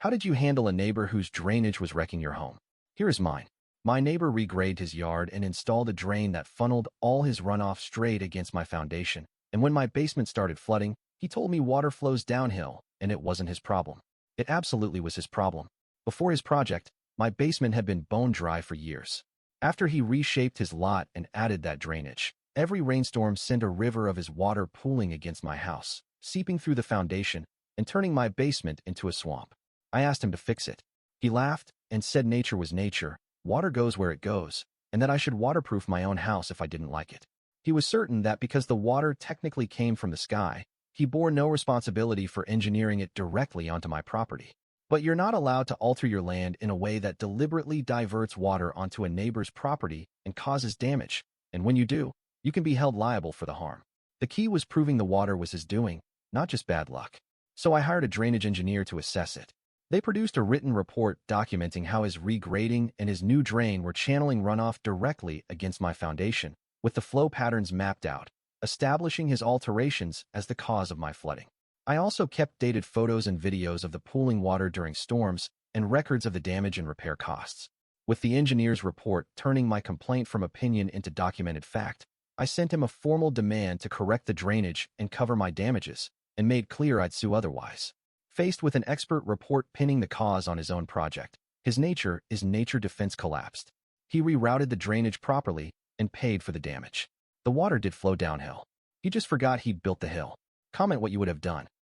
How did you handle a neighbor whose drainage was wrecking your home? Here is mine. My neighbor regraded his yard and installed a drain that funneled all his runoff straight against my foundation. And when my basement started flooding, he told me water flows downhill, and it wasn't his problem. It absolutely was his problem. Before his project, my basement had been bone dry for years. After he reshaped his lot and added that drainage, every rainstorm sent a river of his water pooling against my house, seeping through the foundation and turning my basement into a swamp. I asked him to fix it. He laughed and said nature was nature, water goes where it goes, and that I should waterproof my own house if I didn't like it. He was certain that because the water technically came from the sky, he bore no responsibility for engineering it directly onto my property. But you're not allowed to alter your land in a way that deliberately diverts water onto a neighbor's property and causes damage, and when you do, you can be held liable for the harm. The key was proving the water was his doing, not just bad luck. So I hired a drainage engineer to assess it. They produced a written report documenting how his regrading and his new drain were channeling runoff directly against my foundation, with the flow patterns mapped out, establishing his alterations as the cause of my flooding. I also kept dated photos and videos of the pooling water during storms and records of the damage and repair costs. With the engineer's report turning my complaint from opinion into documented fact, I sent him a formal demand to correct the drainage and cover my damages, and made clear I'd sue otherwise. Faced with an expert report pinning the cause on his own project, his nature defense collapsed. He rerouted the drainage properly and paid for the damage. The water did flow downhill. He just forgot he'd built the hill. Comment what you would have done.